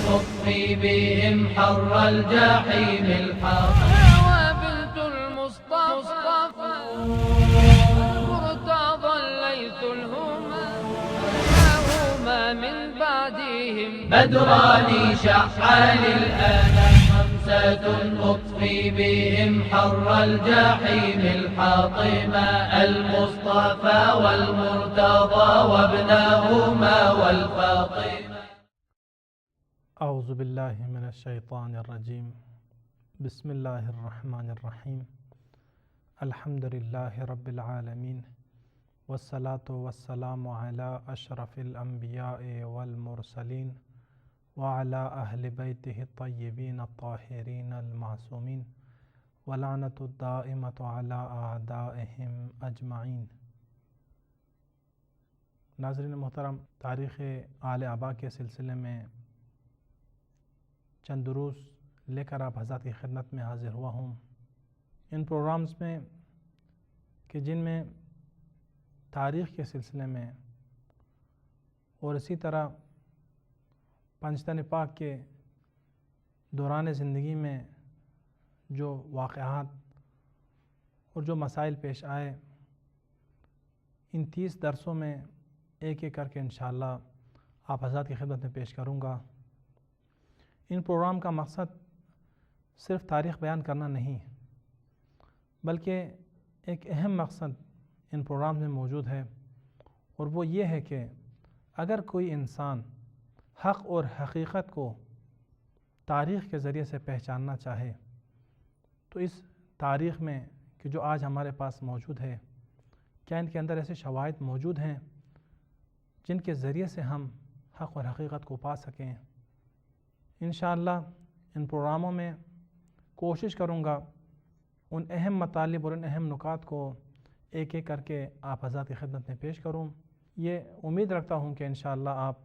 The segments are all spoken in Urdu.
نطفي بهم حر الجحيم الحاطم وبنت المصطفى المرتضى الليث الهما من بعدهم بدران شحال الآن خمسة نطفي بهم حر الجحيم الحاطم المصطفى والمرتضى وابنهما والفاطمة. اعوذ باللہ من الشیطان الرجیم بسم اللہ الرحمن الرحیم الحمد للہ رب العالمین والصلاة والسلام علی اشرف الانبیاء والمرسلین وعلی اہل بیتہ الطیبین الطاہرین المعصومین ولعنۃ الدائمۃ علی اعدائہم اجمعین. ناظرین محترم، تاریخ آل آبا کے سلسلے میں چند دروس لے کر آپ حضرات کی خدمت میں حاضر ہوا ہوں. ان پروگرامز میں کہ جن میں تاریخ کے سلسلے میں اور اسی طرح پنجتن پاک کے دوران زندگی میں جو واقعات اور جو مسائل پیش آئے، ان 30 درسوں میں ایک ایک کر کے انشاءاللہ آپ حضرات کی خدمت میں پیش کروں گا. ان پروگرام کا مقصد صرف تاریخ بیان کرنا نہیں، بلکہ ایک اہم مقصد ان پروگرام میں موجود ہے، اور وہ یہ ہے کہ اگر کوئی انسان حق اور حقیقت کو تاریخ کے ذریعے سے پہچاننا چاہے تو اس تاریخ میں کہ جو آج ہمارے پاس موجود ہے، کیا ان کے اندر ایسے شواہد موجود ہیں جن کے ذریعے سے ہم حق اور حقیقت کو پا سکیں. انشاءاللہ ان پروگراموں میں کوشش کروں گا ان اہم مطالب اور ان اہم نکات کو ایک ایک کر کے آپ حضرات کی خدمت میں پیش کروں. یہ امید رکھتا ہوں کہ انشاءاللہ آپ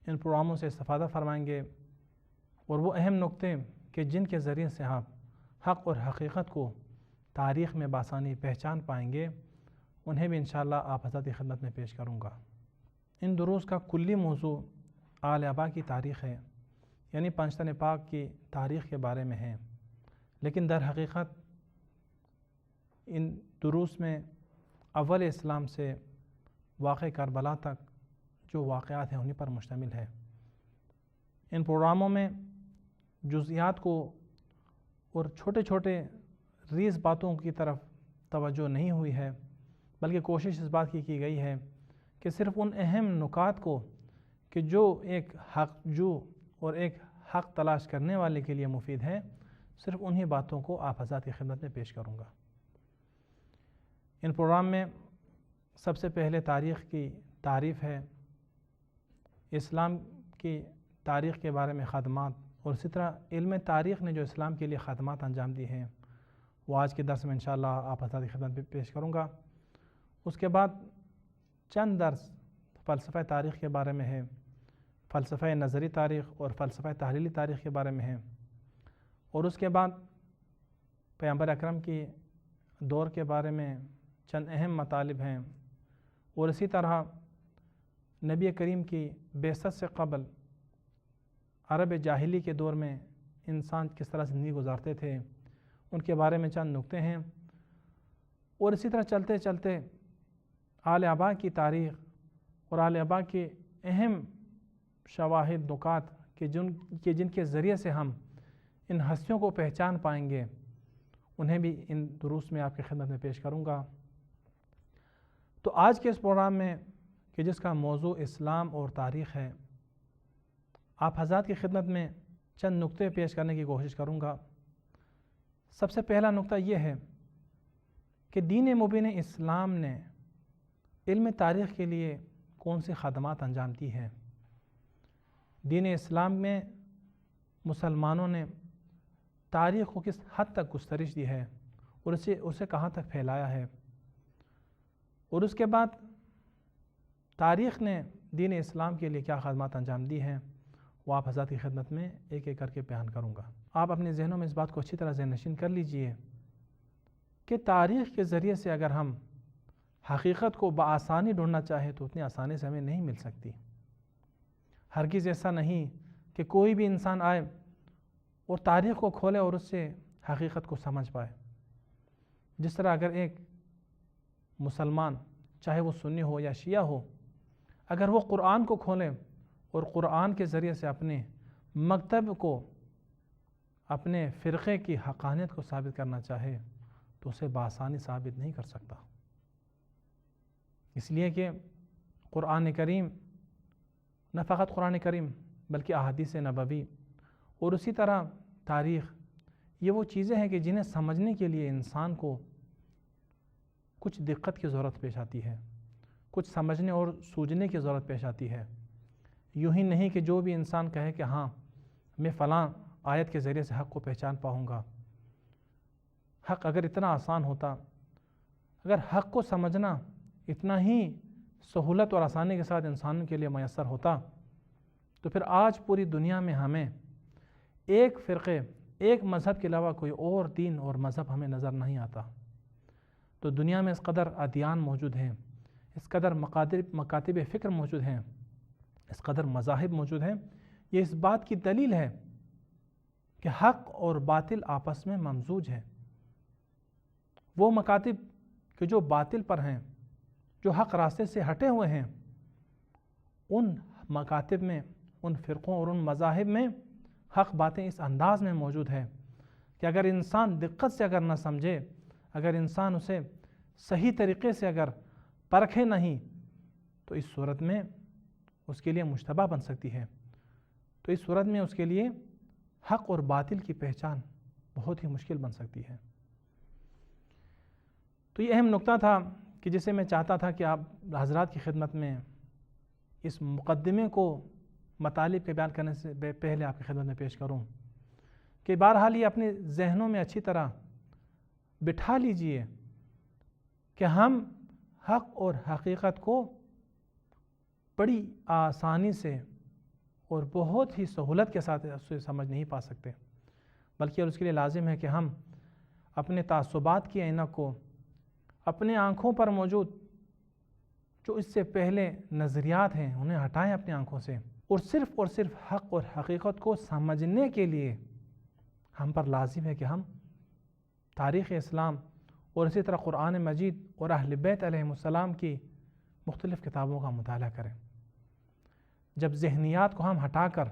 ان پروگراموں سے استفادہ فرمائیں گے، اور وہ اہم نکتے کہ جن کے ذریعے سے آپ حق اور حقیقت کو تاریخ میں بآسانی پہچان پائیں گے، انہیں بھی انشاءاللہ آپ حضرات کی خدمت میں پیش کروں گا. ان دروس کا کلی موضوع آل آبا کی تاریخ ہے، یعنی پنجتن پاک کی تاریخ کے بارے میں ہے، لیکن در حقیقت ان دروس میں اول اسلام سے واقع کربلا تک جو واقعات ہیں انہیں پر مشتمل ہے. ان پروگراموں میں جزئیات کو اور چھوٹے چھوٹے ریز باتوں کی طرف توجہ نہیں ہوئی ہے، بلکہ کوشش اس بات کی گئی ہے کہ صرف ان اہم نکات کو کہ جو ایک حق جو اور ایک حق تلاش کرنے والے کے لیے مفید ہے، صرف انہی باتوں کو آپ حضرات کی خدمت میں پیش کروں گا. ان پروگرام میں سب سے پہلے تاریخ کی تعریف ہے، اسلام کی تاریخ کے بارے میں خدمات، اور اسی طرح علم تاریخ نے جو اسلام کے لیے خدمات انجام دی ہیں وہ آج کے درس میں انشاءاللہ آپ حضرات کی خدمت میں پیش کروں گا. اس کے بعد چند درس فلسفہ تاریخ کے بارے میں ہے، فلسفہ نظری تاریخ اور فلسفہ تحلیلی تاریخ کے بارے میں ہے، اور اس کے بعد پیغمبر اکرم کی دور کے بارے میں چند اہم مطالب ہیں، اور اسی طرح نبی کریم کی بعثت سے قبل عرب جاہلی کے دور میں انسان کس طرح زندگی گزارتے تھے ان کے بارے میں چند نکتے ہیں، اور اسی طرح چلتے چلتے آل آبا کی تاریخ اور آل آبا کے اہم شواہد نکات کہ جن کے ذریعے سے ہم ان ہستیوں کو پہچان پائیں گے، انہیں بھی ان دروس میں آپ کی خدمت میں پیش کروں گا. تو آج کے اس پروگرام میں کہ جس کا موضوع اسلام اور تاریخ ہے، آپ حضرات کی خدمت میں چند نکتے پیش کرنے کی کوشش کروں گا. سب سے پہلا نکتہ یہ ہے کہ دین مبین اسلام نے علم تاریخ کے لیے کون سی خدمات انجام دی ہیں. دین اسلام میں مسلمانوں نے تاریخ کو کس حد تک گسترش دی ہے اور اسے کہاں تک پھیلایا ہے، اور اس کے بعد تاریخ نے دین اسلام کے لیے کیا خدمات انجام دی ہیں، وہ آپ حضرات کی خدمت میں ایک ایک کر کے بیان کروں گا. آپ اپنے ذہنوں میں اس بات کو اچھی طرح ذہن نشین کر لیجئے کہ تاریخ کے ذریعے سے اگر ہم حقیقت کو بآسانی ڈھونڈنا چاہے تو اتنی آسانی سے ہمیں نہیں مل سکتی۔ ہرگز ایسا نہیں کہ کوئی بھی انسان آئے اور تاریخ کو کھولے اور اس سے حقیقت کو سمجھ پائے۔ جس طرح اگر ایک مسلمان چاہے وہ سنی ہو یا شیعہ ہو، اگر وہ قرآن کو کھولے اور قرآن کے ذریعے سے اپنے مکتب کو، اپنے فرقے کی حقانیت کو ثابت کرنا چاہے تو اسے بآسانی ثابت نہیں کر سکتا، اس لیے کہ قرآن کریم، نہ فقط قرآن کریم بلکہ احادیث نبوی اور اسی طرح تاریخ، یہ وہ چیزیں ہیں کہ جنہیں سمجھنے کے لیے انسان کو کچھ دقت کی ضرورت پیش آتی ہے، کچھ سمجھنے اور سوچنے کی ضرورت پیش آتی ہے۔ یوں ہی نہیں کہ جو بھی انسان کہے کہ ہاں میں فلاں آیت کے ذریعے سے حق کو پہچان پاؤں گا۔ حق اگر اتنا آسان ہوتا، اگر حق کو سمجھنا اتنا ہی سہولت اور آسانی کے ساتھ انسانوں کے لیے میسر ہوتا تو پھر آج پوری دنیا میں ہمیں ایک فرقے، ایک مذہب کے علاوہ کوئی اور دین اور مذہب ہمیں نظر نہیں آتا۔ تو دنیا میں اس قدر ادیان موجود ہیں، اس قدر مکاتب فکر موجود ہیں، اس قدر مذاہب موجود ہیں، یہ اس بات کی دلیل ہے کہ حق اور باطل آپس میں ممزوج ہیں۔ وہ مکاتب کہ جو باطل پر ہیں، جو حق راستے سے ہٹے ہوئے ہیں، ان مکاتب میں، ان فرقوں اور ان مذاہب میں حق باتیں اس انداز میں موجود ہے کہ اگر انسان دقت سے اگر نہ سمجھے، اگر انسان اسے صحیح طریقے سے اگر پرکھے نہیں تو اس صورت میں اس کے لیے مشتبہ بن سکتی ہے، تو اس صورت میں اس کے لیے حق اور باطل کی پہچان بہت ہی مشکل بن سکتی ہے۔ تو یہ اہم نقطہ تھا کہ جسے میں چاہتا تھا کہ آپ حضرات کی خدمت میں اس مقدمے کو مطالب کے بیان کرنے سے پہلے آپ کی خدمت میں پیش کروں کہ بہرحال یہ اپنے ذہنوں میں اچھی طرح بٹھا لیجئے کہ ہم حق اور حقیقت کو بڑی آسانی سے اور بہت ہی سہولت کے ساتھ اسے سمجھ نہیں پا سکتے، بلکہ اس کے لیے لازم ہے کہ ہم اپنے تعصبات کی عینک کو، اپنے آنکھوں پر موجود جو اس سے پہلے نظریات ہیں انہیں ہٹائیں اپنی آنکھوں سے، اور صرف حق اور حقیقت کو سمجھنے کے لیے ہم پر لازم ہے کہ ہم تاریخ اسلام اور اسی طرح قرآن مجید اور اہل بیت علیہم السلام کی مختلف کتابوں کا مطالعہ کریں۔ جب ذہنیات کو ہم ہٹا کر،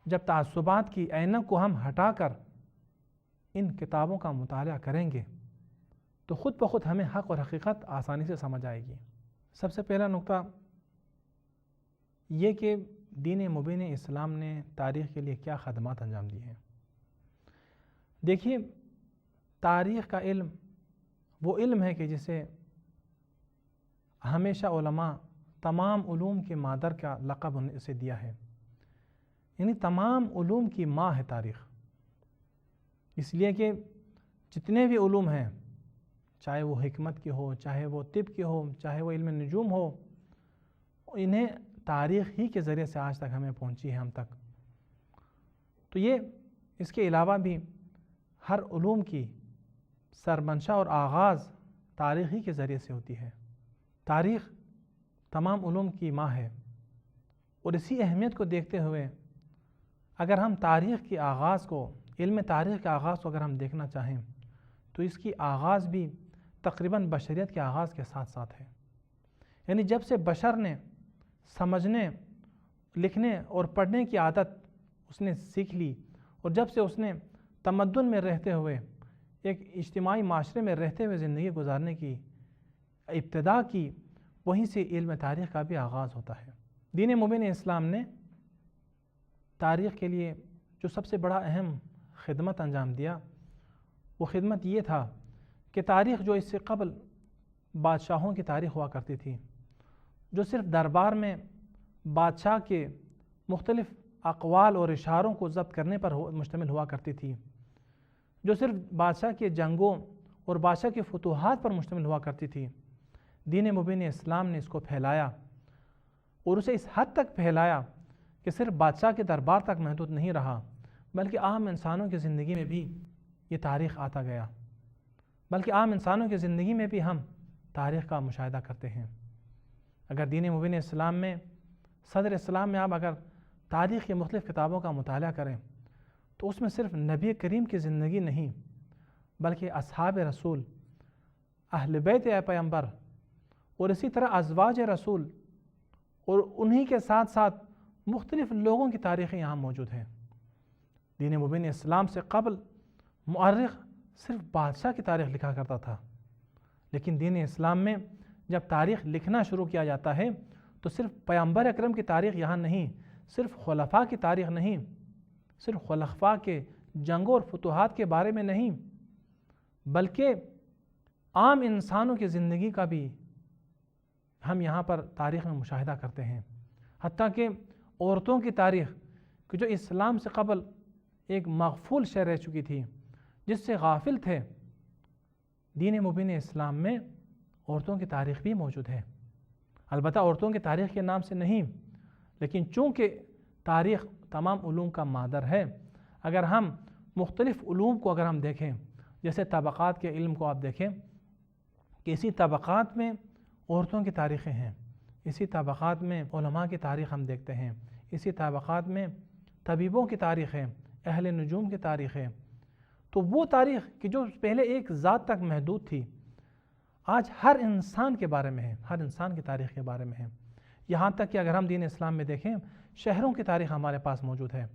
جب تعصبات کی عینک کو ہم ہٹا کر ان کتابوں کا مطالعہ کریں گے تو خود بخود ہمیں حق اور حقیقت آسانی سے سمجھ آئے گی۔ سب سے پہلا نقطہ یہ کہ دین مبین اسلام نے تاریخ کے لیے کیا خدمات انجام دی ہیں۔ دیکھیے، تاریخ کا علم وہ علم ہے کہ جسے ہمیشہ علماء تمام علوم کے مادر کا لقب اسے دیا ہے، یعنی تمام علوم کی ماں ہے تاریخ، اس لیے کہ جتنے بھی علوم ہیں، چاہے وہ حکمت کی ہو، چاہے وہ طب کی ہو، چاہے وہ علم نجوم ہو، انہیں تاریخ ہی کے ذریعے سے آج تک ہمیں پہنچی ہے ہم تک۔ تو یہ اس کے علاوہ بھی ہر علوم کی سرمنشا اور آغاز تاریخ ہی کے ذریعے سے ہوتی ہے۔ تاریخ تمام علوم کی ماں ہے، اور اسی اہمیت کو دیکھتے ہوئے اگر ہم تاریخ کی آغاز کو، علم تاریخ کے آغاز کو اگر ہم دیکھنا چاہیں تو اس کی آغاز بھی تقریباً بشریت کے آغاز کے ساتھ ساتھ ہے، یعنی جب سے بشر نے سمجھنے، لکھنے اور پڑھنے کی عادت اس نے سیکھ لی، اور جب سے اس نے تمدن میں رہتے ہوئے، ایک اجتماعی معاشرے میں رہتے ہوئے زندگی گزارنے کی ابتدا کی، وہیں سے علم تاریخ کا بھی آغاز ہوتا ہے۔ دین مبین اسلام نے تاریخ کے لیے جو سب سے بڑا اہم خدمت انجام دیا، وہ خدمت یہ تھا کہ تاریخ جو اس سے قبل بادشاہوں کی تاریخ ہوا کرتی تھی، جو صرف دربار میں بادشاہ کے مختلف اقوال اور اشاروں کو ضبط کرنے پر مشتمل ہوا کرتی تھی، جو صرف بادشاہ کے جنگوں اور بادشاہ کے فتوحات پر مشتمل ہوا کرتی تھی، دین مبین اسلام نے اس کو پھیلایا، اور اسے اس حد تک پھیلایا کہ صرف بادشاہ کے دربار تک محدود نہیں رہا، بلکہ عام انسانوں کی زندگی میں بھی یہ تاریخ آتا گیا، بلکہ عام انسانوں کی زندگی میں بھی ہم تاریخ کا مشاہدہ کرتے ہیں. اگر دین مبین اسلام میں صدر اسلام میں آپ اگر تاریخ کی مختلف کتابوں کا مطالعہ کریں تو اس میں صرف نبی کریم کی زندگی نہیں بلکہ اصحاب رسول، اہل بیت پیغمبر اور اسی طرح ازواج رسول اور انہی کے ساتھ ساتھ مختلف لوگوں کی تاریخیں یہاں موجود ہیں. دین مبین اسلام سے قبل مؤرخ صرف بادشاہ کی تاریخ لکھا کرتا تھا، لیکن دین اسلام میں جب تاریخ لکھنا شروع کیا جاتا ہے تو صرف پیغمبر اکرم کی تاریخ یہاں نہیں، صرف خلفاء کی تاریخ نہیں، صرف خلفاء کے جنگوں اور فتوحات کے بارے میں نہیں، بلکہ عام انسانوں کی زندگی کا بھی ہم یہاں پر تاریخ میں مشاہدہ کرتے ہیں. حتیٰ کہ عورتوں کی تاریخ کہ جو اسلام سے قبل ایک مغفول شے رہ چکی تھی، جس سے غافل تھے، دین مبین اسلام میں عورتوں کی تاریخ بھی موجود ہے. البتہ عورتوں کی تاریخ کے نام سے نہیں، لیکن چونکہ تاریخ تمام علوم کا مادر ہے، اگر ہم مختلف علوم کو اگر ہم دیکھیں، جیسے طبقات کے علم کو آپ دیکھیں کہ اسی طبقات میں عورتوں کی تاریخیں ہیں، اسی طبقات میں علماء کی تاریخ ہم دیکھتے ہیں، اسی طبقات میں طبیبوں کی تاریخ ہے، اہل نجوم کی تاریخ ہے. تو وہ تاریخ کہ جو پہلے ایک ذات تک محدود تھی، آج ہر انسان کے بارے میں ہے، ہر انسان کی تاریخ کے بارے میں ہے. یہاں تک کہ اگر ہم دین اسلام میں دیکھیں، شہروں کی تاریخ ہمارے پاس موجود ہے.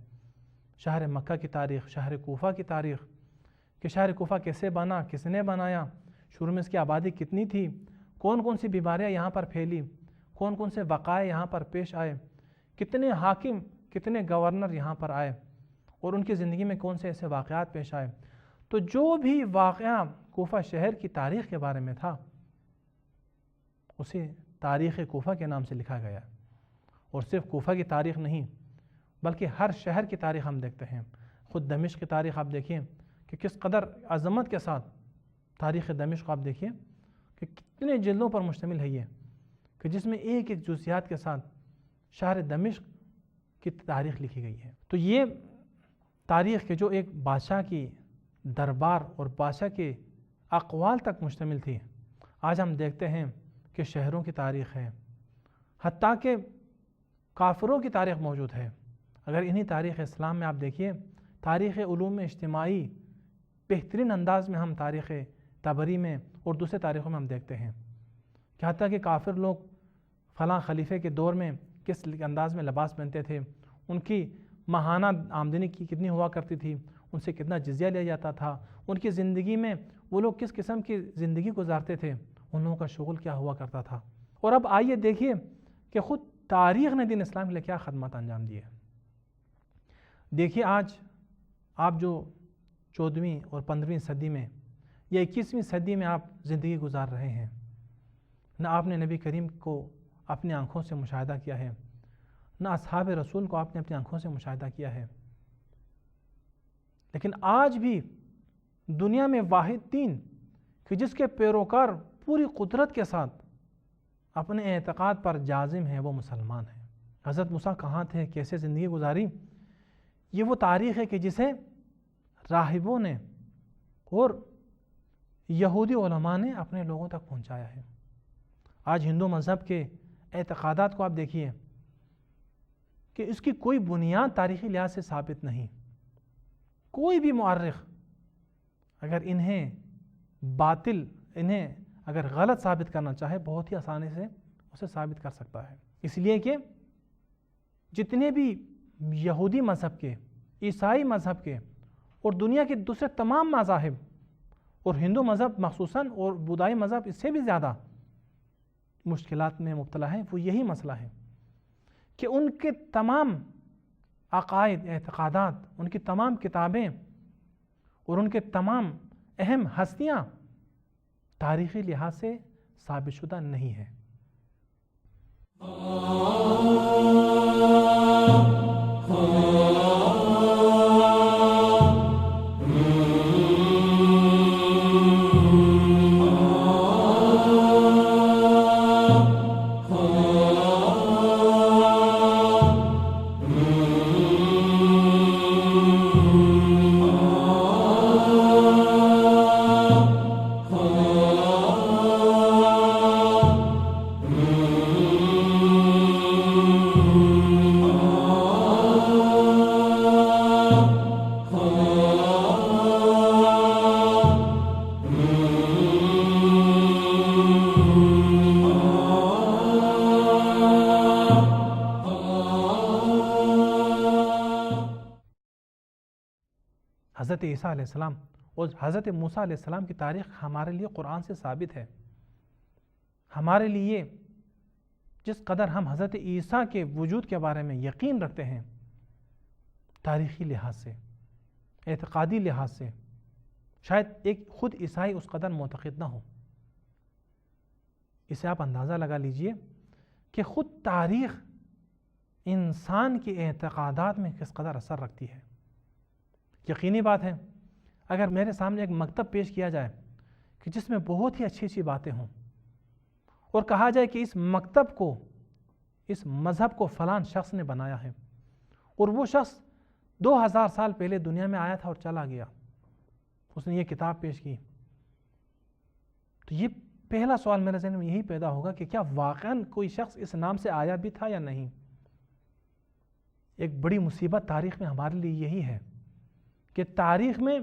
شہر مکہ کی تاریخ، شہر کوفہ کی تاریخ کہ شہر کوفہ کیسے بنا، کس نے بنایا، شروع میں اس کی آبادی کتنی تھی، کون کون سی بیماریاں یہاں پر پھیلی، کون کون سے وقائع یہاں پر پیش آئے، کتنے حاکم، کتنے گورنر یہاں پر آئے اور ان کی زندگی میں کون سے ایسے واقعات پیش آئے. تو جو بھی واقعہ کوفہ شہر کی تاریخ کے بارے میں تھا اسے تاریخ کوفہ کے نام سے لکھا گیا. اور صرف کوفہ کی تاریخ نہیں بلکہ ہر شہر کی تاریخ ہم دیکھتے ہیں. خود دمشق کی تاریخ آپ دیکھیں کہ کس قدر عظمت کے ساتھ تاریخ دمشق آپ دیکھیں کہ کتنے جلدوں پر مشتمل ہے یہ، کہ جس میں ایک ایک جزیات کے ساتھ شہر دمشق کی تاریخ لکھی گئی ہے. تو یہ تاریخ کہ جو ایک بادشاہ کی دربار اور بادشاہ کے اقوال تک مشتمل تھی، آج ہم دیکھتے ہیں کہ شہروں کی تاریخ ہے، حتیٰ کہ کافروں کی تاریخ موجود ہے. اگر انہی تاریخ اسلام میں آپ دیکھیے، تاریخ علوم اجتماعی بہترین انداز میں ہم تاریخ طبری میں اور دوسرے تاریخوں میں ہم دیکھتے ہیں کہ حتیٰ کہ کافر لوگ فلاں خلیفے کے دور میں کس انداز میں لباس پہنتے تھے، ان کی ماہانہ آمدنی کی کتنی ہوا کرتی تھی، ان سے کتنا جزیہ لیا جاتا تھا، ان کی زندگی میں وہ لوگ کس قسم کی زندگی گزارتے تھے، ان لوگوں کا شغل کیا ہوا کرتا تھا. اور اب آئیے دیکھیے کہ خود تاریخ نے دین اسلام کے لیے کیا خدمات انجام دیے. دیکھیے آج آپ جو 14ویں اور 15ویں صدی میں یا 21ویں صدی میں آپ زندگی گزار رہے ہیں، نہ آپ نے نبی کریم کو اپنی آنکھوں سے مشاہدہ کیا ہے، نہ اصحاب رسول کو آپ نے اپنی آنکھوں سے مشاہدہ کیا ہے، لیکن آج بھی دنیا میں واحد دین کہ جس کے پیروکار پوری قدرت کے ساتھ اپنے اعتقاد پر جازم ہیں وہ مسلمان ہیں. حضرت موسیٰ کہاں تھے، کیسے زندگی گزاری، یہ وہ تاریخ ہے کہ جسے راہبوں نے اور یہودی علماء نے اپنے لوگوں تک پہنچایا ہے. آج ہندو مذہب کے اعتقادات کو آپ دیکھیے کہ اس کی کوئی بنیاد تاریخی لحاظ سے ثابت نہیں. کوئی بھی مؤرخ اگر انہیں باطل، انہیں اگر غلط ثابت کرنا چاہے بہت ہی آسانی سے اسے ثابت کر سکتا ہے. اس لیے کہ جتنے بھی یہودی مذہب کے، عیسائی مذہب کے اور دنیا کے دوسرے تمام مذاہب اور ہندو مذہب مخصوصاً اور بودھائی مذہب اس سے بھی زیادہ مشکلات میں مبتلا ہے، وہ یہی مسئلہ ہے کہ ان کے تمام عقائد، اعتقادات، ان کی تمام کتابیں اور ان کے تمام اہم ہستیاں تاریخی لحاظ سے ثابت شدہ نہیں ہیں. حضرت عیسیٰ علیہ السلام اور حضرت موسیٰ علیہ السلام کی تاریخ ہمارے لیے قرآن سے ثابت ہے. ہمارے لیے جس قدر ہم حضرت عیسیٰ کے وجود کے بارے میں یقین رکھتے ہیں تاریخی لحاظ سے، اعتقادی لحاظ سے، شاید ایک خود عیسائی اس قدر معتقد نہ ہو. اسے آپ اندازہ لگا لیجئے کہ خود تاریخ انسان کے اعتقادات میں کس قدر اثر رکھتی ہے. یقینی بات ہے اگر میرے سامنے ایک مکتب پیش کیا جائے کہ جس میں بہت ہی اچھی اچھی باتیں ہوں اور کہا جائے کہ اس مکتب کو، اس مذہب کو فلان شخص نے بنایا ہے اور وہ شخص 2000 سال پہلے دنیا میں آیا تھا اور چلا گیا، اس نے یہ کتاب پیش کی، تو یہ پہلا سوال میرے ذہن میں یہی پیدا ہوگا کہ کیا واقعاً کوئی شخص اس نام سے آیا بھی تھا یا نہیں. ایک بڑی مصیبت تاریخ میں ہمارے لیے یہی ہے کہ تاریخ میں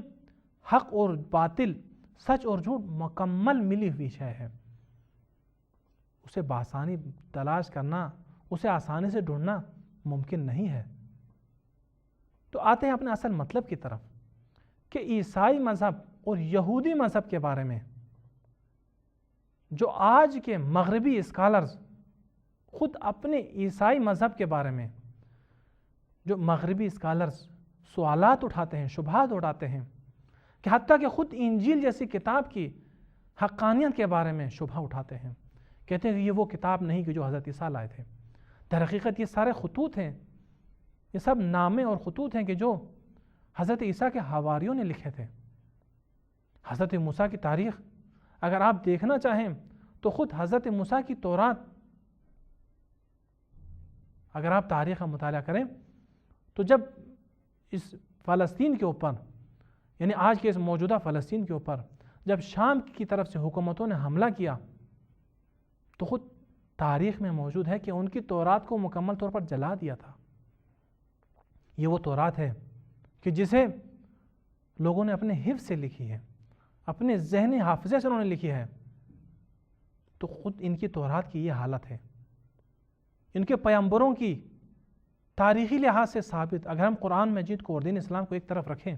حق اور باطل، سچ اور جھوٹ مکمل ملی ہوئی شے ہے. اسے بآسانی تلاش کرنا، اسے آسانی سے ڈھونڈنا ممکن نہیں ہے. تو آتے ہیں اپنے اصل مطلب کی طرف کہ عیسائی مذہب اور یہودی مذہب کے بارے میں جو آج کے مغربی اسکالرز خود اپنے عیسائی مذہب کے بارے میں جو مغربی اسکالرز سوالات اٹھاتے ہیں، شبہات اٹھاتے ہیں، کہ حتیٰ کہ خود انجیل جیسی کتاب کی حقانیت کے بارے میں شبہ اٹھاتے ہیں، کہتے ہیں کہ یہ وہ کتاب نہیں کہ جو حضرت عیسیٰ لائے تھے. در حقیقت یہ سارے خطوط ہیں، یہ سب نامے اور خطوط ہیں کہ جو حضرت عیسیٰ کے حواریوں نے لکھے تھے. حضرت موسیٰ کی تاریخ اگر آپ دیکھنا چاہیں تو خود حضرت موسیٰ کی تورات، اگر آپ تاریخ کا مطالعہ کریں تو جب اس فلسطین کے اوپر، یعنی آج کے اس موجودہ فلسطین کے اوپر جب شام کی طرف سے حکومتوں نے حملہ کیا تو خود تاریخ میں موجود ہے کہ ان کی تورات کو مکمل طور پر جلا دیا تھا. یہ وہ تورات ہے کہ جسے لوگوں نے اپنے حفظ سے لکھی ہے، اپنے ذہنی حافظے سے انہوں نے لکھی ہے. تو خود ان کی تورات کی یہ حالت ہے. ان کے پیغمبروں کی تاریخی لحاظ سے ثابت، اگر ہم قرآن مجید کو اور دین اسلام کو ایک طرف رکھیں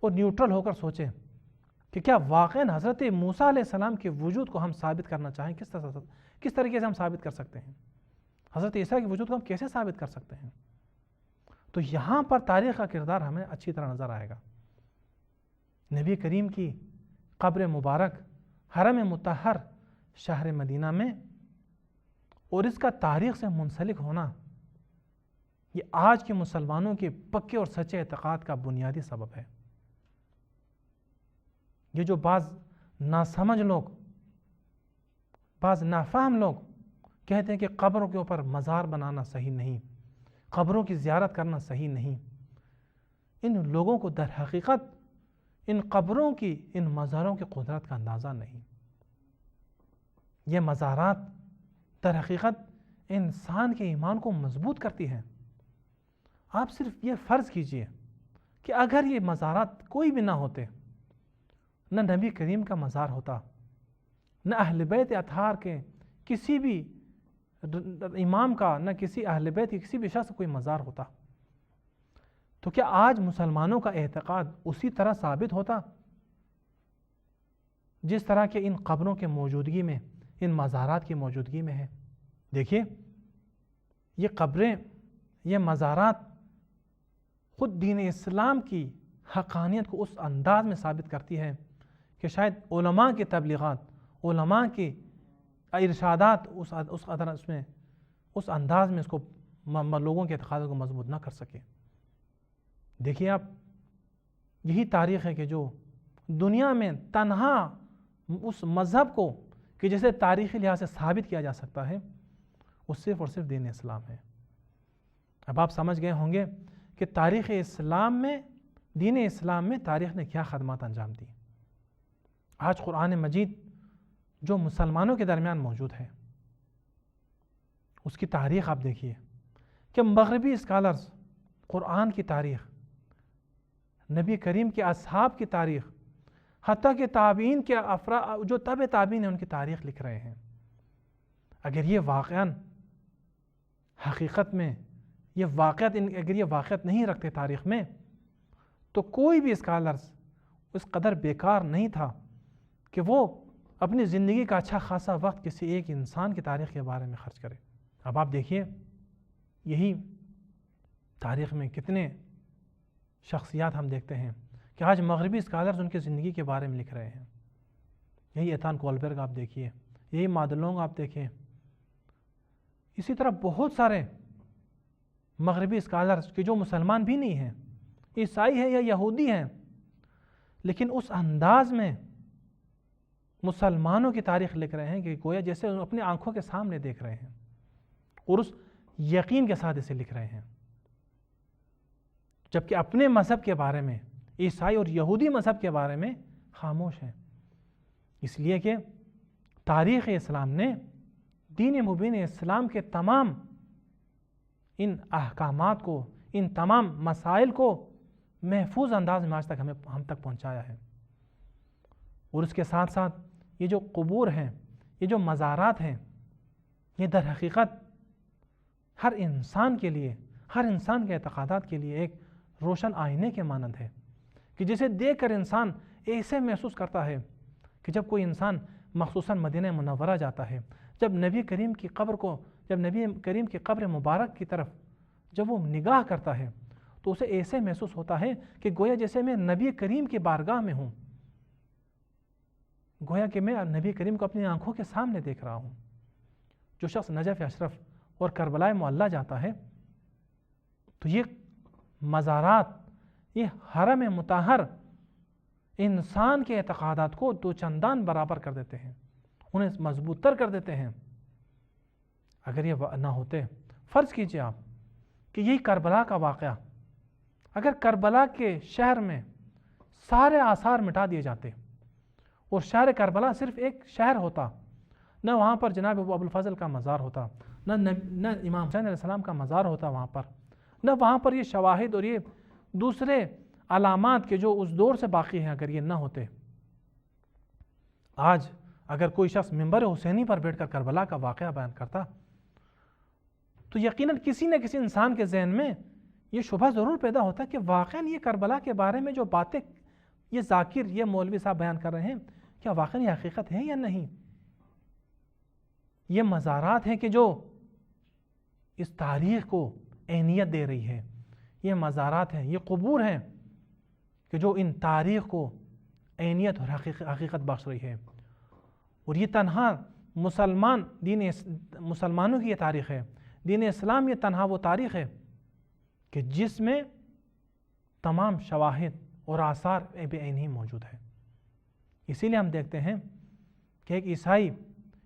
اور نیوٹرل ہو کر سوچیں کہ کیا واقعاً حضرت موسیٰ علیہ السلام کے وجود کو ہم ثابت کرنا چاہیں، کس طریقے سے ہم ثابت کر سکتے ہیں؟ حضرت عیسیٰ کے وجود کو ہم کیسے ثابت کر سکتے ہیں؟ تو یہاں پر تاریخ کا کردار ہمیں اچھی طرح نظر آئے گا. نبی کریم کی قبر مبارک حرم مطہر شہر مدینہ میں اور اس کا تاریخ سے منسلک ہونا یہ آج کے مسلمانوں کے پکے اور سچے اعتقاد کا بنیادی سبب ہے. یہ جو بعض ناسمجھ لوگ، بعض نافہم لوگ کہتے ہیں کہ قبروں کے اوپر مزار بنانا صحیح نہیں، قبروں کی زیارت کرنا صحیح نہیں، ان لوگوں کو در حقیقت ان قبروں کی، ان مزاروں کی قدرت کا اندازہ نہیں. یہ مزارات در حقیقت انسان کے ایمان کو مضبوط کرتی ہیں. آپ صرف یہ فرض کیجئے کہ اگر یہ مزارات کوئی بھی نہ ہوتے، نہ نبی کریم کا مزار ہوتا، نہ اہل بیت اطہار کے کسی بھی امام کا، نہ کسی اہل بیت کے کسی بھی شخص کا کوئی مزار ہوتا، تو کیا آج مسلمانوں کا اعتقاد اسی طرح ثابت ہوتا جس طرح کہ ان قبروں کے موجودگی میں، ان مزارات کی موجودگی میں ہے؟ دیکھیے یہ قبریں، یہ مزارات خود دین اسلام کی حقانیت کو اس انداز میں ثابت کرتی ہے کہ شاید علماء کی تبلیغات، علماء کی ارشادات اس انداز میں اس کو لوگوں کے اعتقادات کو مضبوط نہ کر سکے. دیکھیے آپ، یہی تاریخ ہے کہ جو دنیا میں تنہا اس مذہب کو کہ جسے تاریخی لحاظ سے ثابت کیا جا سکتا ہے وہ صرف اور صرف دین اسلام ہے. اب آپ سمجھ گئے ہوں گے کہ تاریخ اسلام میں، دین اسلام میں تاریخ نے کیا خدمات انجام دی. آج قرآن مجید جو مسلمانوں کے درمیان موجود ہے اس کی تاریخ آپ دیکھیے کہ مغربی اسکالرز قرآن کی تاریخ، نبی کریم کے اصحاب کی تاریخ، حتیٰ کہ تابعین کے جو تبع تابعین ہیں ان کی تاریخ لکھ رہے ہیں. اگر یہ واقعاً حقیقت میں اگر یہ واقعیت نہیں رکھتے تاریخ میں تو کوئی بھی اسکالرز اس قدر بیکار نہیں تھا کہ وہ اپنی زندگی کا اچھا خاصا وقت کسی ایک انسان کی تاریخ کے بارے میں خرچ کرے۔ اب آپ دیکھیے یہی تاریخ میں کتنے شخصیات ہم دیکھتے ہیں کہ آج مغربی اسکالرز ان کی زندگی کے بارے میں لکھ رہے ہیں۔ یہی ایتھان کولبرگ آپ دیکھیے، یہی مادلونگ آپ دیکھیں، اسی طرح بہت سارے مغربی اسکالرز کہ جو مسلمان بھی نہیں ہیں، عیسائی ہیں یا یہودی ہیں، لیکن اس انداز میں مسلمانوں کی تاریخ لکھ رہے ہیں کہ گویا جیسے اپنی آنکھوں کے سامنے دیکھ رہے ہیں اور اس یقین کے ساتھ اسے لکھ رہے ہیں، جبکہ اپنے مذہب کے بارے میں، عیسائی اور یہودی مذہب کے بارے میں خاموش ہیں۔ اس لیے کہ تاریخ اسلام نے دین مبین اسلام کے تمام ان احکامات کو، ان تمام مسائل کو محفوظ انداز میں آج تک ہم تک پہنچایا ہے۔ اور اس کے ساتھ ساتھ یہ جو قبور ہیں، یہ جو مزارات ہیں، یہ در حقیقت ہر انسان کے لیے، ہر انسان کے اعتقادات کے لیے ایک روشن آئینے کے مانند ہے کہ جسے دیکھ کر انسان ایسے محسوس کرتا ہے کہ جب کوئی انسان مخصوصاً مدینہ منورہ جاتا ہے، جب نبی کریم کی قبر مبارک کی طرف جب وہ نگاہ کرتا ہے تو اسے ایسے محسوس ہوتا ہے کہ گویا جیسے میں نبی کریم کی بارگاہ میں ہوں، گویا کہ میں نبی کریم کو اپنی آنکھوں کے سامنے دیکھ رہا ہوں۔ جو شخص نجف اشرف اور کربلائے معلیٰ جاتا ہے تو یہ مزارات، یہ حرم مطہر انسان کے اعتقادات کو دو چندان برابر کر دیتے ہیں، انہیں مضبوط تر کر دیتے ہیں۔ اگر یہ نہ ہوتے، فرض کیجئے آپ کہ یہی کربلا کا واقعہ اگر کربلا کے شہر میں سارے آثار مٹا دیے جاتے اور شہر کربلا صرف ایک شہر ہوتا، نہ وہاں پر جناب ابو الفضل کا مزار ہوتا، نہ امام حسین علیہ السلام کا مزار ہوتا وہاں پر، نہ وہاں پر یہ شواہد اور یہ دوسرے علامات کے جو اس دور سے باقی ہیں، اگر یہ نہ ہوتے، آج اگر کوئی شخص منبر حسینی پر بیٹھ کر کربلا کا واقعہ بیان کرتا تو یقیناً کسی نہ کسی انسان کے ذہن میں یہ شبہ ضرور پیدا ہوتا کہ واقعاً یہ کربلا کے بارے میں جو باتیں یہ ذاکر، یہ مولوی صاحب بیان کر رہے ہیں، کیا واقعاً یہ حقیقت ہے یا نہیں؟ یہ مزارات ہیں کہ جو اس تاریخ کو اہمیت دے رہی ہے، یہ مزارات ہیں، یہ قبور ہیں کہ جو ان تاریخ کو اہمیت اور حقیقت بخش رہی ہے۔ اور یہ تنہا مسلمانوں کی یہ تاریخ ہے، دین اسلام یہ تنہا وہ تاریخ ہے کہ جس میں تمام شواہد اور آثار بعینہ موجود ہے۔ اسی لیے ہم دیکھتے ہیں کہ ایک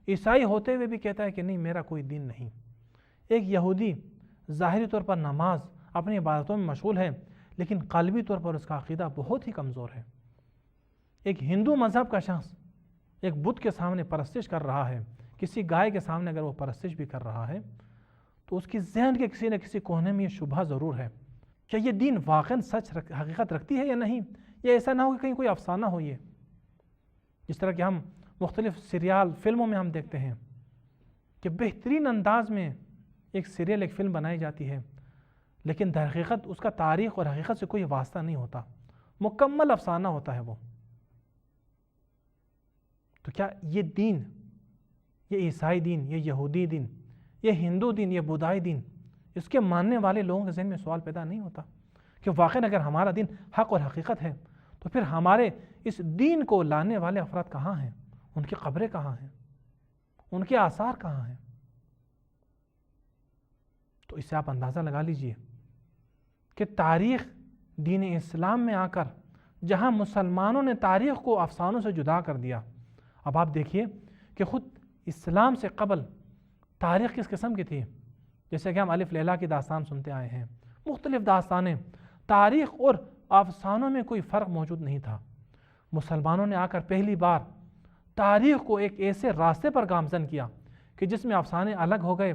عیسائی ہوتے ہوئے بھی کہتا ہے کہ نہیں، میرا کوئی دین نہیں۔ ایک یہودی ظاہری طور پر نماز، اپنی عبادتوں میں مشغول ہے، لیکن قلبی طور پر اس کا عقیدہ بہت ہی کمزور ہے۔ ایک ہندو مذہب کا شخص ایک بت کے سامنے پرستش کر رہا ہے، کسی گائے کے سامنے اگر وہ پرستش بھی کر رہا ہے تو اس کی ذہن کے کسی نہ کسی کونے میں یہ شبہ ضرور ہے کہ یہ دین واقعاً سچ حقیقت رکھتی ہے یا نہیں، یہ ایسا نہ ہو کہ کہیں کوئی افسانہ ہو۔ یہ جس طرح کہ ہم مختلف سیریال فلموں میں ہم دیکھتے ہیں کہ بہترین انداز میں ایک سیریل، ایک فلم بنائی جاتی ہے، لیکن در حقیقت اس کا تاریخ اور حقیقت سے کوئی واسطہ نہیں ہوتا، مکمل افسانہ ہوتا ہے وہ۔ تو کیا یہ دین، یہ عیسائی دین، یہ یہودی دین، یہ ہندو دین، یہ بدھائی دین، اس کے ماننے والے لوگوں کے ذہن میں سوال پیدا نہیں ہوتا کہ واقعاً اگر ہمارا دین حق اور حقیقت ہے تو پھر ہمارے اس دین کو لانے والے افراد کہاں ہیں؟ ان کی قبریں کہاں ہیں؟ ان کے آثار کہاں ہیں؟ تو اس سے آپ اندازہ لگا لیجئے کہ تاریخ دین اسلام میں آ کر جہاں مسلمانوں نے تاریخ کو افسانوں سے جدا کر دیا، اب آپ دیکھیے کہ خود اسلام سے قبل تاریخ کس قسم کی تھی۔ جیسے کہ ہم الف لیلا کی داستان سنتے آئے ہیں، مختلف داستانیں، تاریخ اور افسانوں میں کوئی فرق موجود نہیں تھا۔ مسلمانوں نے آ کر پہلی بار تاریخ کو ایک ایسے راستے پر گامزن کیا کہ جس میں افسانے الگ ہو گئے،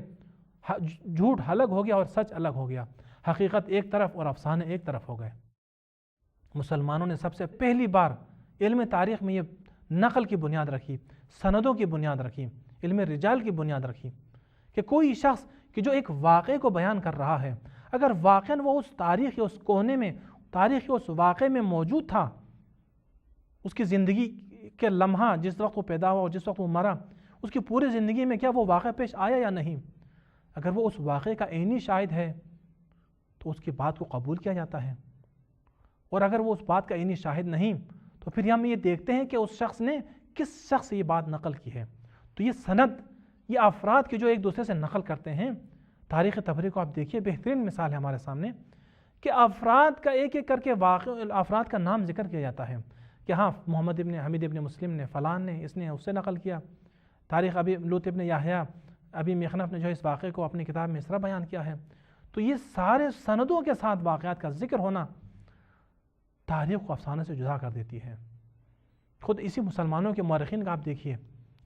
جھوٹ الگ ہو گیا اور سچ الگ ہو گیا، حقیقت ایک طرف اور افسانے ایک طرف ہو گئے۔ مسلمانوں نے سب سے پہلی بار علم تاریخ میں یہ نقل کی بنیاد رکھی، سندوں کی بنیاد رکھی، علم رجال کی بنیاد رکھی کہ کوئی شخص کہ جو ایک واقعے کو بیان کر رہا ہے، اگر واقعاً وہ اس تاریخ یا اس کونے میں تاریخ کے اس واقعے میں موجود تھا، اس کی زندگی کے لمحہ جس وقت وہ پیدا ہوا اور جس وقت وہ مرا، اس کی پوری زندگی میں کیا وہ واقعہ پیش آیا یا نہیں؟ اگر وہ اس واقعے کا عینی شاہد ہے تو اس کی بات کو قبول کیا جاتا ہے، اور اگر وہ اس بات کا عینی شاہد نہیں تو پھر ہم یہ دیکھتے ہیں کہ اس شخص نے کس شخص سے یہ بات نقل کی ہے۔ تو یہ سند، یہ افراد کے جو ایک دوسرے سے نقل کرتے ہیں، تاریخ تبری کو آپ دیکھیے، بہترین مثال ہے ہمارے سامنے کہ افراد کا ایک ایک کر کے افراد کا نام ذکر کیا جاتا ہے کہ ہاں محمد ابن حمید ابن مسلم نے، فلان نے، اس نے اس سے نقل کیا۔ تاریخ ابی لوط ابن یحییٰ ابی مخنف نے جو اس واقعے کو اپنی کتاب میں اس طرح بیان کیا ہے۔ تو یہ سارے سندوں کے ساتھ واقعات کا ذکر ہونا تاریخ کو افسانے سے جدا کر دیتی ہے۔ خود اسی مسلمانوں کے مورخین کا آپ دیکھیے،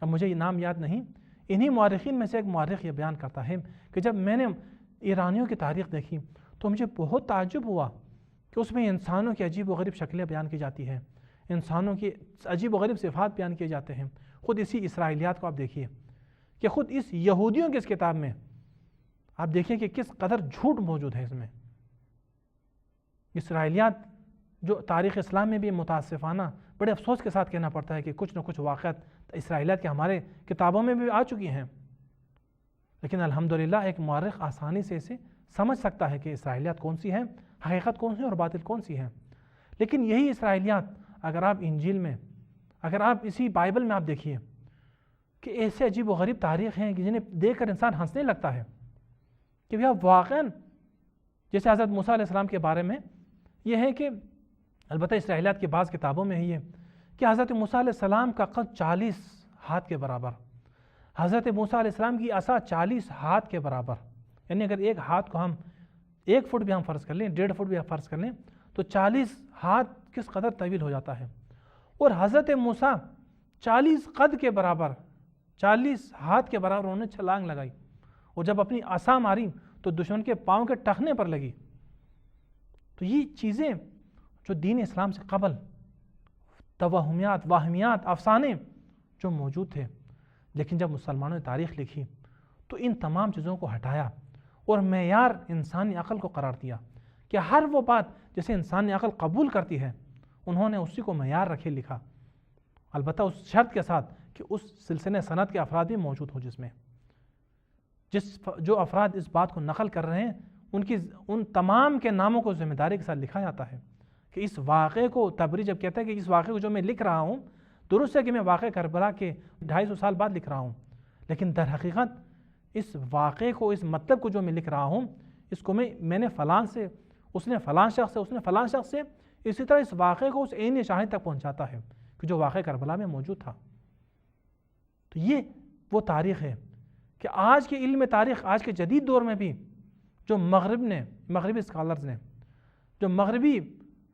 اب مجھے یہ نام یاد نہیں، انہی مورخین میں سے ایک مورخ یہ بیان کرتا ہے کہ جب میں نے ایرانیوں کی تاریخ دیکھی تو مجھے بہت تعجب ہوا کہ اس میں انسانوں کی عجیب و غریب شکلیں بیان کی جاتی ہیں، انسانوں کی عجیب و غریب صفات بیان کیے جاتے ہیں۔ خود اسی اسرائیلیات کو آپ دیکھیے کہ خود اس یہودیوں کی اس کتاب میں آپ دیکھیں کہ کس قدر جھوٹ موجود ہے اس میں۔ اسرائیلیات جو تاریخ اسلام میں بھی متاسفانہ بڑے افسوس کے ساتھ کہنا پڑتا ہے کہ کچھ نہ کچھ واقعات اسرائیلیات کے ہمارے کتابوں میں بھی آ چکی ہیں، لیکن الحمدللہ ایک مورخ آسانی سے اسے سمجھ سکتا ہے کہ اسرائیلیات کون سی ہیں، حقیقت کون سی ہے اور باطل کون سی ہے۔ لیکن یہی اسرائیلیات اگر آپ انجیل میں، اگر آپ اسی بائبل میں آپ دیکھیے کہ ایسے عجیب و غریب تاریخ ہیں کہ جنہیں دیکھ کر انسان ہنسنے لگتا ہے کہ بھیا واقعاً جیسے حضرت موسیٰ علیہ السلام کے بارے میں یہ ہے کہ البتہ اسرائیلیات کی بعض کتابوں میں ہی ہے کہ حضرت موسیٰ علیہ السلام کا قد 40 ہاتھ کے برابر، حضرت موسیٰ علیہ السلام کی عصا 40 ہاتھ کے برابر، یعنی اگر ایک ہاتھ کو ہم 1 فٹ بھی ہم فرض کر لیں، 1.5 فٹ بھی ہم فرض کر لیں تو 40 ہاتھ کس قدر طویل ہو جاتا ہے۔ اور حضرت موسیٰ 40 قد کے برابر، 40 ہاتھ کے برابر انہوں نے چھلانگ لگائی، اور جب اپنی عصا ماری تو دشمن کے پاؤں کے ٹخنے پر لگی۔ تو یہ چیزیں جو دین اسلام سے قبل توہمیات، واہمیات، افسانے جو موجود تھے، لیکن جب مسلمانوں نے تاریخ لکھی تو ان تمام چیزوں کو ہٹایا اور معیار انسانی عقل کو قرار دیا کہ ہر وہ بات جسے انسانی عقل قبول کرتی ہے انہوں نے اسی کو معیار رکھے لکھا، البتہ اس شرط کے ساتھ کہ اس سلسلے سند کے افراد بھی موجود ہو، جس میں جو افراد اس بات کو نقل کر رہے ہیں ان تمام کے ناموں کو ذمہ داری کے ساتھ لکھا جاتا ہے کہ اس واقعے کو تبری جب کہتا ہے کہ اس واقعے کو جو میں لکھ رہا ہوں، درست ہے کہ میں واقعہ کربلا کے 250 سال بعد لکھ رہا ہوں، لیکن در حقیقت اس واقعے کو، اس مطلب کو جو میں لکھ رہا ہوں، اس کو میں نے فلان سے، اس نے فلان شخص سے، اس نے فلان شخص سے، اسی طرح اس واقعے کو اس عین شاہد تک پہنچاتا ہے کہ جو واقعہ کربلا میں موجود تھا۔ تو یہ وہ تاریخ ہے کہ آج کے علم تاریخ، آج کے جدید دور میں بھی جو مغربی اسکالرز نے، جو مغربی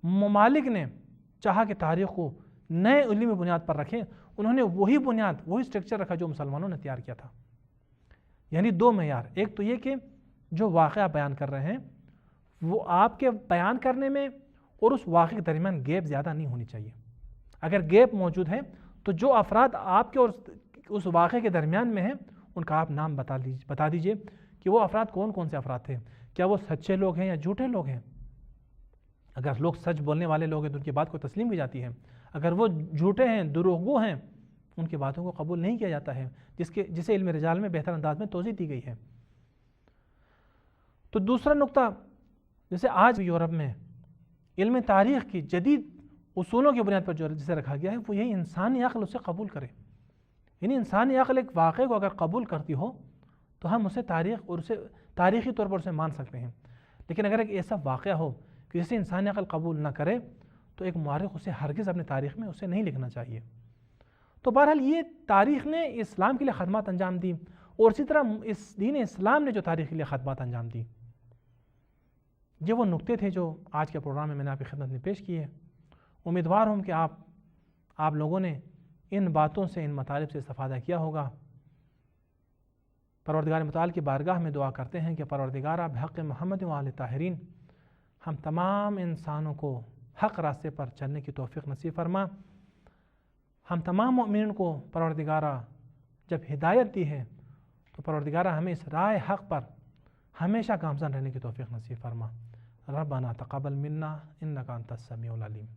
ممالک نے چاہا کہ تاریخ کو نئے علمی بنیاد پر رکھیں، انہوں نے وہی بنیاد، وہی سٹرکچر رکھا جو مسلمانوں نے تیار کیا تھا۔ یعنی 2 معیار، ایک تو یہ کہ جو واقعہ بیان کر رہے ہیں وہ آپ کے بیان کرنے میں اور اس واقعے کے درمیان گیپ زیادہ نہیں ہونی چاہیے۔ اگر گیپ موجود ہے تو جو افراد آپ کے اور اس واقعے کے درمیان میں ہیں ان کا آپ نام بتا دیجئے کہ وہ افراد کون کون سے افراد تھے، کیا وہ سچے لوگ ہیں یا جھوٹے لوگ ہیں۔ اگر لوگ سچ بولنے والے لوگ ہیں تو ان کی بات کو تسلیم کی جاتی ہے، اگر وہ جھوٹے ہیں، دروغگو ہیں، ان کی باتوں کو قبول نہیں کیا جاتا ہے، جسے علم رجال میں بہتر انداز میں توضیح دی گئی ہے۔ تو دوسرا نقطہ، جیسے آج یورپ میں علم تاریخ کی جدید اصولوں کی بنیاد پر جو جسے رکھا گیا ہے وہ یہی انسانی عقل اسے قبول کرے۔ یعنی انسانی عقل ایک واقعے کو اگر قبول کرتی ہو تو ہم اسے تاریخی طور پر اسے مان سکتے ہیں، لیکن اگر ایک ایسا واقعہ ہو کہ جسے انسانی عقل قبول نہ کرے تو ایک مورخ اسے ہرگز اپنے تاریخ میں اسے نہیں لکھنا چاہیے۔ تو بہرحال یہ تاریخ نے اسلام کے لیے خدمات انجام دی، اور اسی طرح اس دین اسلام نے جو تاریخ کے لیے خدمات انجام دی۔ یہ وہ نقطے تھے جو آج کے پروگرام میں نے آپ کی خدمت میں پیش کیے۔ امیدوار ہوں کہ آپ لوگوں نے ان باتوں سے، ان مطالب سے استفادہ کیا ہوگا۔ پروردگار متعال کی بارگاہ میں دعا کرتے ہیں کہ پروردگار آپ بحق محمد و آل طاہرین ہم تمام انسانوں کو حق راستے پر چلنے کی توفیق نصیب فرما۔ ہم تمام مؤمنین کو پروردگارہ جب ہدایت دی ہے تو پروردگارہ ہمیں اس راہ حق پر ہمیشہ گامزن رہنے کی توفیق نصیب فرما۔ ربنا تقبل منا انك انت السميع العليم.